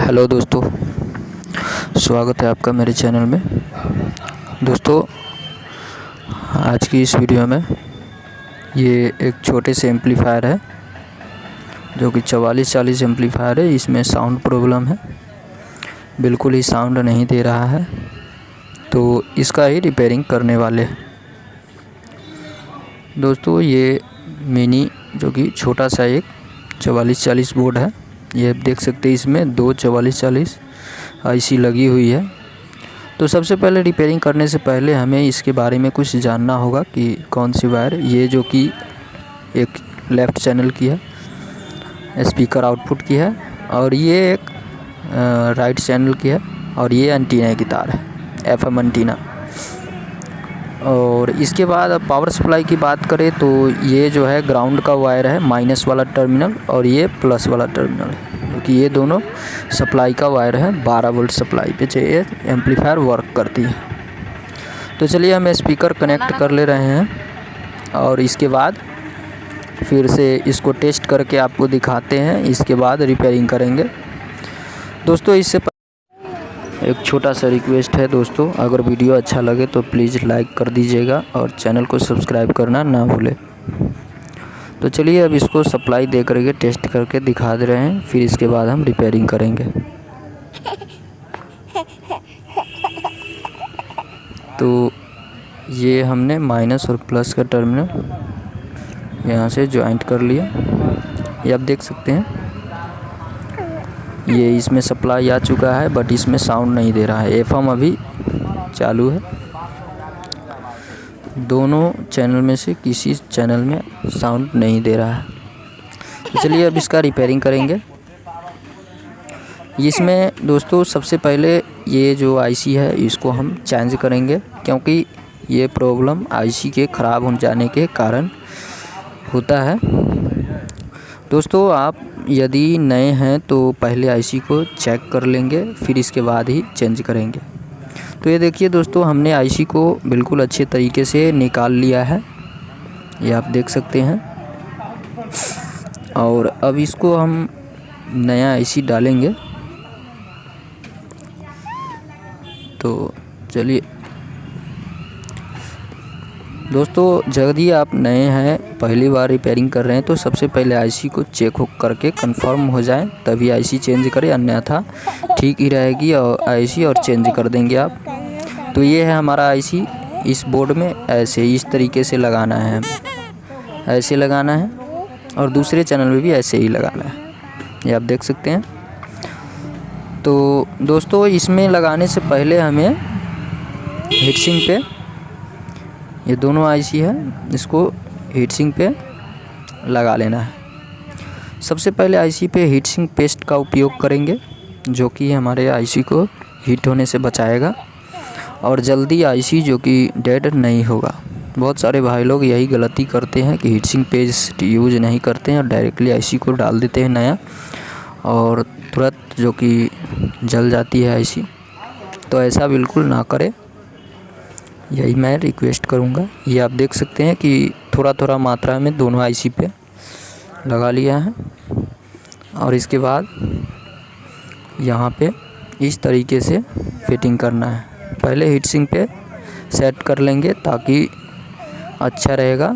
Hello दोस्तों, स्वागत है आपका मेरे चैनल में। दोस्तों, आज की इस वीडियो में ये एक छोटे से एम्पलीफायर है जो कि 4440 एम्पलीफायर है। इसमें साउंड प्रॉब्लम है, बिल्कुल ही साउंड नहीं दे रहा है, तो इसका ही रिपेयरिंग करने वाले हैं। दोस्तों, ये मिनी जो कि छोटा सा एक 4440 बोर्ड है, ये आप देख सकते हैं। इसमें दो 4440 आईसी लगी हुई है। तो सबसे पहले रिपेयरिंग करने से पहले हमें इसके बारे में कुछ जानना होगा कि कौन सी वायर, ये जो कि एक लेफ़्ट चैनल की है, स्पीकर आउटपुट की है, और ये एक राइट चैनल की है, और ये एंटीना की तार है, एफएम एंटीना। और इसके बाद अब पावर सप्लाई की बात करें तो ये जो है ग्राउंड का वायर है, माइनस वाला टर्मिनल, और ये प्लस वाला टर्मिनल है, क्योंकि ये दोनों सप्लाई का वायर है। 12 वोल्ट सप्लाई पे ये एम्पलीफायर वर्क करती है। तो चलिए हम स्पीकर कनेक्ट कर ले रहे हैं और इसके बाद फिर से इसको टेस्ट करके आपको दिखाते हैं। इसके बाद रिपेयरिंग करेंगे। दोस्तों, इससे एक छोटा सा रिक्वेस्ट है दोस्तों, अगर वीडियो अच्छा लगे तो प्लीज़ लाइक कर दीजिएगा और चैनल को सब्सक्राइब करना ना भूलें। तो चलिए अब इसको सप्लाई दे करके टेस्ट करके दिखा दे रहे हैं, फिर इसके बाद हम रिपेयरिंग करेंगे। तो ये हमने माइनस और प्लस का टर्मिनल यहाँ से ज्वाइंट कर लिया, ये आप देख सकते हैं। ये इसमें सप्लाई आ चुका है, बट इसमें साउंड नहीं दे रहा है। एफएम अभी चालू है। दोनों चैनल में से किसी चैनल में साउंड नहीं दे रहा है। तो चलिए अब इसका रिपेयरिंग करेंगे। इसमें दोस्तों सबसे पहले ये जो आईसी है इसको हम चेंज करेंगे, क्योंकि ये प्रॉब्लम आईसी के ख़राब हो जाने के कारण होता है। दोस्तों, आप यदि नए हैं तो पहले आईसी को चेक कर लेंगे, फिर इसके बाद ही चेंज करेंगे। तो ये देखिए दोस्तों, हमने आईसी को बिल्कुल अच्छे तरीके से निकाल लिया है, ये आप देख सकते हैं। और अब इसको हम नया आईसी डालेंगे। तो चलिए दोस्तों, यदि आप नए हैं, पहली बार रिपेयरिंग कर रहे हैं, तो सबसे पहले आईसी को चेक करके कंफर्म हो जाए तभी आईसी चेंज करें, अन्यथा ठीक ही रहेगी और आईसी और चेंज कर देंगे आप। तो ये है हमारा आईसी। इस बोर्ड में ऐसे इस तरीके से लगाना है, ऐसे लगाना है, और दूसरे चैनल में भी ऐसे ही लगाना है, ये आप देख सकते हैं। तो दोस्तों, इसमें लगाने से पहले हमें हीटसिंक पे, ये दोनों आईसी है, इसको हीटसिंक पे लगा लेना है। सबसे पहले आईसी पे हीटसिंक पेस्ट का उपयोग करेंगे, जो कि हमारे आईसी को हीट होने से बचाएगा और जल्दी आईसी जो कि डेड नहीं होगा। बहुत सारे भाई लोग यही गलती करते हैं कि हीटसिंक पेस्ट यूज नहीं करते हैं और डायरेक्टली आईसी को डाल देते हैं नया, और तुरंत जो कि जल जाती है आईसी। तो ऐसा बिल्कुल ना करें, यही मैं रिक्वेस्ट करूँगा। ये आप देख सकते हैं कि थोड़ा थोड़ा मात्रा में दोनों आईसी पे लगा लिया है, और इसके बाद यहाँ पे इस तरीके से फिटिंग करना है। पहले हीटसिंक पे सेट कर लेंगे ताकि अच्छा रहेगा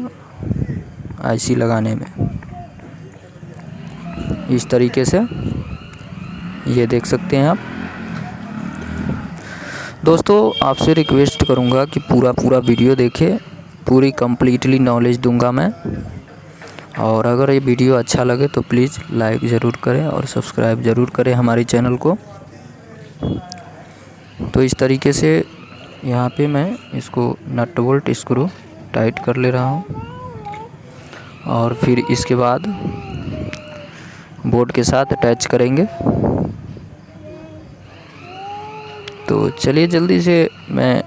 आईसी लगाने में। इस तरीके से ये देख सकते हैं आप। दोस्तों, आपसे रिक्वेस्ट करूंगा कि पूरा वीडियो देखें, पूरी कंप्लीटली नॉलेज दूंगा मैं। और अगर ये वीडियो अच्छा लगे तो प्लीज़ लाइक ज़रूर करें और सब्सक्राइब ज़रूर करें हमारे चैनल को। तो इस तरीके से यहाँ पे मैं इसको नट बोल्ट स्क्रू टाइट कर ले रहा हूँ, और फिर इसके बाद बोर्ड के साथ अटैच करेंगे। तो चलिए जल्दी से, मैं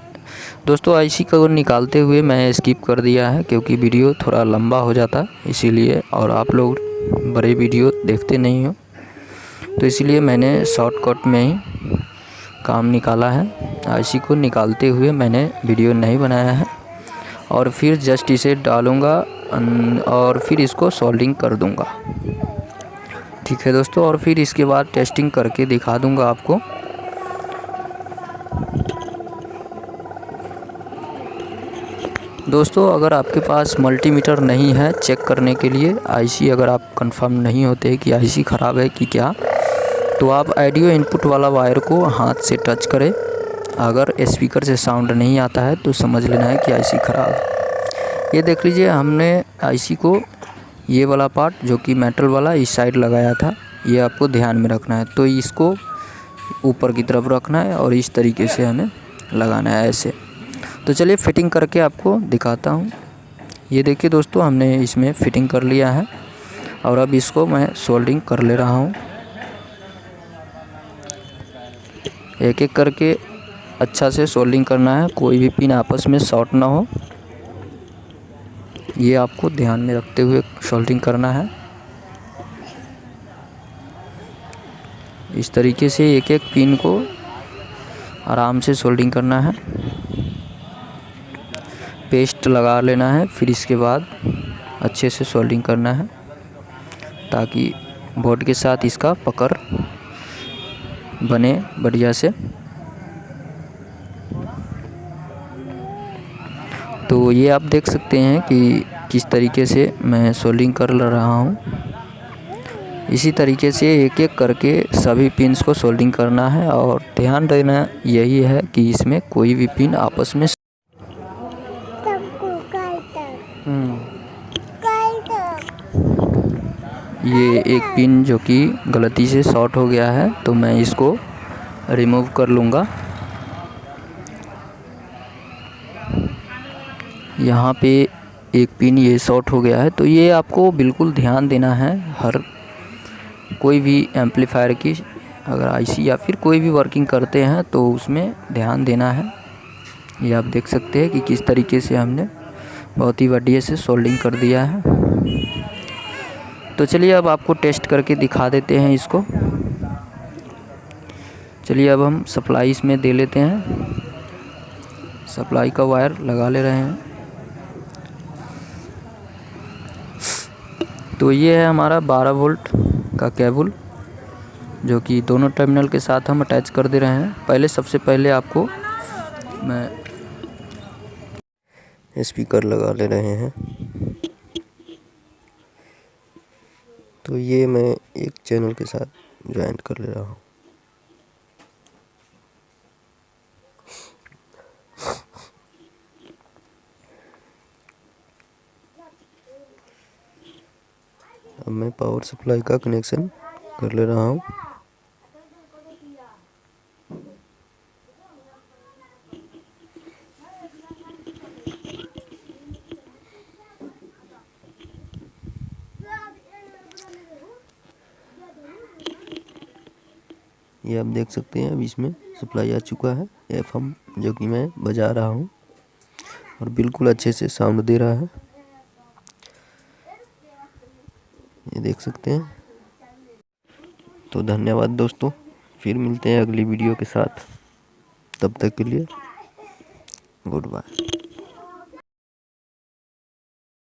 दोस्तों आईसी को निकालते हुए मैं स्किप कर दिया है, क्योंकि वीडियो थोड़ा लंबा हो जाता इसीलिए, और आप लोग बड़े वीडियो देखते नहीं हो, तो इसीलिए मैंने शॉर्टकट में ही काम निकाला है। आईसी को निकालते हुए मैंने वीडियो नहीं बनाया है, और फिर जस्ट इसे डालूँगा और फिर इसको सोल्डिंग कर दूँगा। ठीक है दोस्तों, और फिर इसके बाद टेस्टिंग करके दिखा दूंगा आपको। दोस्तों अगर आपके पास मल्टीमीटर नहीं है चेक करने के लिए आईसी, अगर आप कंफर्म नहीं होते कि आईसी ख़राब है कि क्या, तो आप ऑडियो इनपुट वाला वायर को हाथ से टच करें। अगर स्पीकर से साउंड नहीं आता है तो समझ लेना है कि आईसी ख़राब है। ये देख लीजिए, हमने आईसी को ये वाला पार्ट जो कि मेटल वाला इस साइड लगाया था, ये आपको ध्यान में रखना है। तो इसको ऊपर की तरफ रखना है और इस तरीके से हमें लगाना है ऐसे। तो चलिए फिटिंग करके आपको दिखाता हूँ। ये देखिए दोस्तों, हमने इसमें फिटिंग कर लिया है और अब इसको मैं सोल्डरिंग कर ले रहा हूँ। एक एक करके अच्छा से सोल्डरिंग करना है, कोई भी पिन आपस में शॉर्ट ना हो, ये आपको ध्यान में रखते हुए सोल्डरिंग करना है। इस तरीके से एक एक पिन को आराम से सोल्डरिंग करना है, पेस्ट लगा लेना है, फिर इसके बाद अच्छे से सोल्डरिंग करना है ताकि बोर्ड के साथ इसका पकड़ बने बढ़िया से। तो ये आप देख सकते हैं कि किस तरीके से मैं सोल्डरिंग कर रहा हूँ। इसी तरीके से एक एक करके सभी पिन्स को सोल्डरिंग करना है और ध्यान देना यही है कि इसमें कोई भी पिन आपस में ये एक पिन जो कि गलती से शॉर्ट हो गया है तो मैं इसको रिमूव कर लूँगा। यहाँ पे एक पिन ये शॉर्ट हो गया है, तो ये आपको बिल्कुल ध्यान देना है। हर कोई भी एम्पलीफायर की अगर आईसी या फिर कोई भी वर्किंग करते हैं तो उसमें ध्यान देना है। ये आप देख सकते हैं कि किस तरीके से हमने बहुत ही बढ़िया से सोल्डरिंग कर दिया है। तो चलिए अब आपको टेस्ट करके दिखा देते हैं इसको। चलिए अब हम सप्लाई इसमें दे लेते हैं, सप्लाई का वायर लगा ले रहे हैं। तो ये है हमारा 12 वोल्ट का केबल जो कि दोनों टर्मिनल के साथ हम अटैच कर दे रहे हैं। सबसे पहले आपको मैं स्पीकर लगा ले रहे हैं। तो ये मैं एक चैनल के साथ ज्वाइंट कर ले रहा हूँ। अब मैं पावर सप्लाई का कनेक्शन कर ले रहा हूँ। ये आप देख सकते हैं, अब इसमें सप्लाई आ चुका है एफएम जो कि मैं बजा रहा हूँ और बिल्कुल अच्छे से साउंड दे रहा है। ये देख सकते हैं। तो धन्यवाद दोस्तों, फिर मिलते हैं अगली वीडियो के साथ। तब तक के लिए गुड बाय।